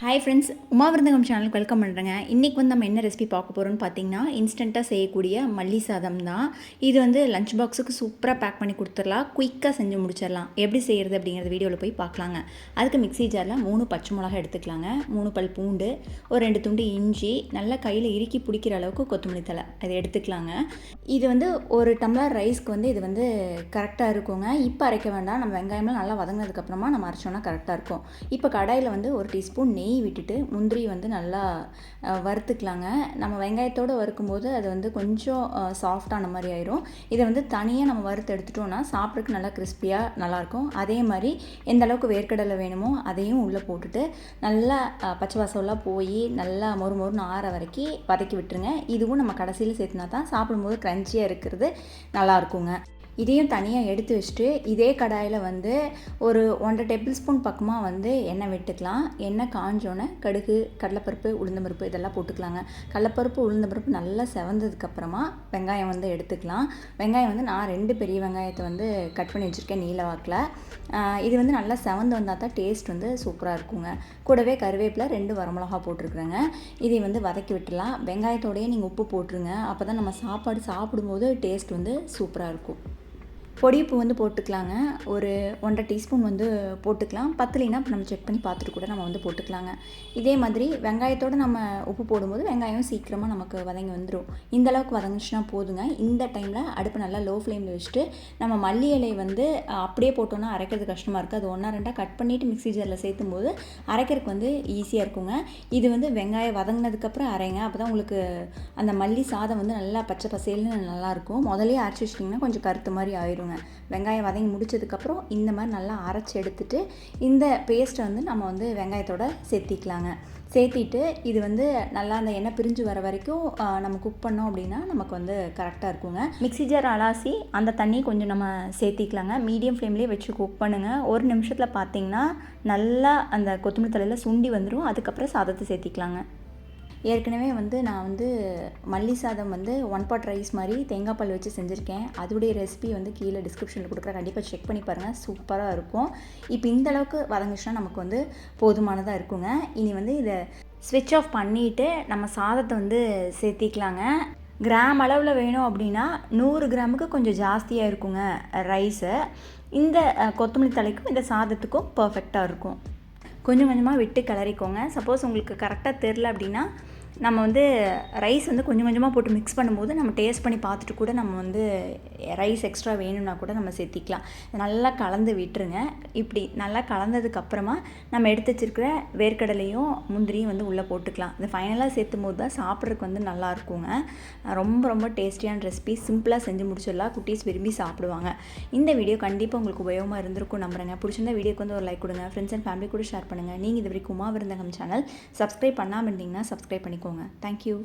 Hi friends, Uma விருந்தகம் சேனலுக்கு welcome பண்ணுறேங்க. இன்றைக்கி வந்து நம்ம என்ன ரெசிபி பார்க்க போகிறோம்னு பார்த்தீங்கன்னா, இன்ஸ்டண்ட்டாக செய்யக்கூடிய மல்லி சாதம் தான். இது வந்து லஞ்ச் பாக்ஸுக்கு சூப்பராக பேக் பண்ணி கொடுத்துடலாம், குயிக்காக செஞ்சு முடிச்சிடலாம். எப்படி செய்கிறது அப்படிங்கிறது வீடியோவில் போய் பார்க்கலாங்க. அதுக்கு மிக்ஸி ஜாரில் 3 பச்சை மிளகா எடுத்துக்கலாங்க, 3 பல் பூண்டு, ஒரு 2 துண்டு இஞ்சி, நல்லா கையில் இறுக்கி பிடிக்கிற அளவுக்கு கொத்தமல்லி தழை அதை எடுத்துக்கலாங்க. இது வந்து ஒரு டம்ளர் ரைஸ்க்கு வந்து இது வந்து கரெக்டாக இருக்குங்க. இப்போ அரைக்க வேண்டாம், நம்ம வெங்காயம்லாம் நல்லா வதங்கினதுக்கப்புறமா நம்ம அரைச்சோன்னா கரெக்டாக இருக்கும். இப்போ கடாயில் வந்து ஒரு டீஸ்பூன் நெய் விட்டுட்டு முந்திரி வந்து நல்லா வறுத்துக்கலாங்க. நம்ம வெங்காயத்தோடு வறுக்கும்போது அது வந்து கொஞ்சம் சாஃப்டான மாதிரி ஆயிரும். இதை வந்து தனியாக நம்ம வறுத்து எடுத்துட்டோம்னா சாப்பிட்றதுக்கு நல்லா கிறிஸ்பியாக நல்லாயிருக்கும். அதே மாதிரி எந்த அளவுக்கு வேர்க்கடலை வேணுமோ அதையும் உள்ளே போட்டுட்டு நல்லா பச்சை வாசம்லாம் போய் நல்லா மொறுன்னு ஆற வரைக்கும் வதக்கி விட்டுருங்க. இதுவும் நம்ம கடைசியில் சேர்த்துனா தான் சாப்பிடும்போது க்ரன்ச்சியாக இருக்கிறது நல்லாயிருக்குங்க. இதையும் தனியாக எடுத்து வச்சுட்டு இதே கடாயில் வந்து ஒரு 1.5 டேபிள் ஸ்பூன் பக்கமாக வந்து எண்ணெய் விட்டுக்கலாம். எண்ணெய் காஞ்சோன்னே கடுகு, கடலைப்பருப்பு, உளுந்தம்பருப்பு இதெல்லாம் போட்டுக்கலாங்க. கடலைப்பருப்பு, உளுந்தம்பருப்பு நல்லா செவந்ததுக்கப்புறமா வெங்காயம் வந்து எடுத்துக்கலாம். வெங்காயம் வந்து நான் 2 பெரிய வெங்காயத்தை வந்து கட் பண்ணி வச்சுருக்கேன் நீல வாக்கில். இது வந்து நல்லா செவந்து வந்தால் தான் டேஸ்ட் வந்து சூப்பராக இருக்குங்க. கூடவே கருவேப்பிலை 2 வரமிளகா போட்டிருக்குறேங்க. இதை வந்து வதக்கி விட்டுலாம். வெங்காயத்தோடையே நீங்கள் உப்பு போட்டுருங்க, அப்போ தான் நம்ம சாப்பாடு சாப்பிடும்போது டேஸ்ட் வந்து சூப்பராக இருக்கும். பொடியுப்பு வந்து போட்டுக்கலாங்க, ஒரு 1.5 டீஸ்பூன் வந்து போட்டுக்கலாம். பத்தலைன்னா இப்போ நம்ம செக் பண்ணி பார்த்துட்டு கூட நம்ம வந்து போட்டுக்கலாங்க. இதே மாதிரி வெங்காயத்தோடு நம்ம உப்பு போடும்போது வெங்காயம் சீக்கிரமாக நமக்கு வதங்கி வந்துடும். இந்தளவுக்கு வதங்கிச்சுன்னா போதுங்க. இந்த டைமில் அடுப்பு நல்லா லோ ஃப்ளேமில் வச்சுட்டு நம்ம மல்லி இலை வந்து அப்படியே போட்டோன்னா அரைக்கிறது கஷ்டமாக இருக்குது. அது 1-2 கட் பண்ணிவிட்டு மிக்ஸி ஜாரில் சேர்த்தும் போது அரைக்கிறதுக்கு வந்து ஈஸியாக இருக்குங்க. இது வந்து வெங்காயம் வதங்கினதுக்கப்புறம் அரைங்க, அப்போ தான் உங்களுக்கு அந்த மல்லி சாதம் வந்து நல்லா பச்சை பசேல்னு நல்லாயிருக்கும். முதலே அரைச்சி வச்சிட்டிங்கன்னா கொஞ்சம் கருத்து மாதிரி ஆயிரும். வெங்காயம் வதங்கி முடிச்சதுக்கப்புறம் இந்த மாதிரி நல்லா அரைச்சி எடுத்துட்டு இந்த பேஸ்ட்டை வந்து நம்ம வந்து வெங்காயத்தோட சேர்த்திக்கலாங்க. சேர்த்திட்டு இது வந்து நல்லா அந்த எண்ணெய் பிரிஞ்சு வர வரைக்கும் நம்ம குக் பண்ணோம் அப்படின்னா நமக்கு வந்து கரெக்டாக இருக்குங்க. மிக்ஸி ஜார் அலாசி அந்த தண்ணி கொஞ்சம் நம்ம சேர்த்திக்கலாங்க. மீடியம் ஃப்ளேம்லேயே வச்சு குக் பண்ணுங்கள். ஒரு நிமிஷத்தில் பார்த்தீங்கன்னா நல்லா அந்த கொத்தமல்லி தழையில் சுண்டி வந்துடும். அதுக்கப்புறம் சாதத்தை சேர்த்திக்கலாங்க. ஏற்கனவே வந்து நான் வந்து மல்லி சாதம் வந்து 1 பாட் ரைஸ் மாதிரி தேங்காய் பால் வச்சு செஞ்சுருக்கேன். அதோடைய ரெசிபி வந்து கீழே டிஸ்கிரிப்ஷனில் கொடுக்குறேன், கண்டிப்பாக செக் பண்ணி பாருங்கள், சூப்பராக இருக்கும். இப்போ இந்தளவுக்கு வதங்கிச்சுன்னா நமக்கு வந்து போதுமானதாக இருக்குங்க. இனி வந்து இதை ஸ்விட்ச் ஆஃப் பண்ணிவிட்டு நம்ம சாதத்தை வந்து சேர்த்திக்கலாங்க. கிராம் அளவில் வேணும் அப்படின்னா 100 கிராமுக்கு கொஞ்சம் ஜாஸ்தியாக இருக்குங்க ரைஸு. இந்த கொத்தமல்லி தலைக்கும் இந்த சாதத்துக்கும் பர்ஃபெக்டாக இருக்கும். கொஞ்சம் கொஞ்சமாக விட்டு கிளறிக்கோங்க. சப்போஸ் உங்களுக்கு கரெக்டாக தெரில அப்படின்னா நம்ம வந்து ரைஸ் வந்து கொஞ்சம் கொஞ்சமாக போட்டு மிக்ஸ் பண்ணும்போது நம்ம டேஸ்ட் பண்ணி பார்த்துட்டு கூட நம்ம வந்து ரைஸ் எக்ஸ்ட்ரா வேணும்னா கூட நம்ம சேர்த்திக்கலாம். நல்லா கலந்து விட்டுருங்க. இப்படி நல்லா கலந்ததுக்கப்புறமா நம்ம எடுத்து வச்சுருக்கிற வேர்க்கடலையும் முந்திரியும் வந்து உள்ளே போட்டுக்கலாம். இது ஃபைனலாக சேர்த்தும் போது தான் சாப்பிட்றதுக்கு வந்து நல்லா இருக்குங்க. ரொம்ப ரொம்ப டேஸ்டியான ரெசிபி, சிம்பிளாக செஞ்சு முடிச்சிடலாம். குட்டீஸ் விரும்பி சாப்பிடுவாங்க. இந்த வீடியோ கண்டிப்பாக உங்களுக்கு உபயோகமாக இருந்திருக்கும் நம்புறேங்க. பிடிச்சிருந்தா வீடியோக்கு வந்து ஒரு லைக் கொடுங்க, ஃப்ரெண்ட்ஸ் அண்ட் ஃபேமிலி கூட ஷேர் பண்ணுங்கள். நீங்கள் இது வரைக்கும் உமா விருந்தகம் சேனல் சப்ஸ்கிரைப் பண்ணாமல் இருந்தீங்கன்னா சப்ஸ்கிரைப் பண்ணிக்கோங்க. Thank you.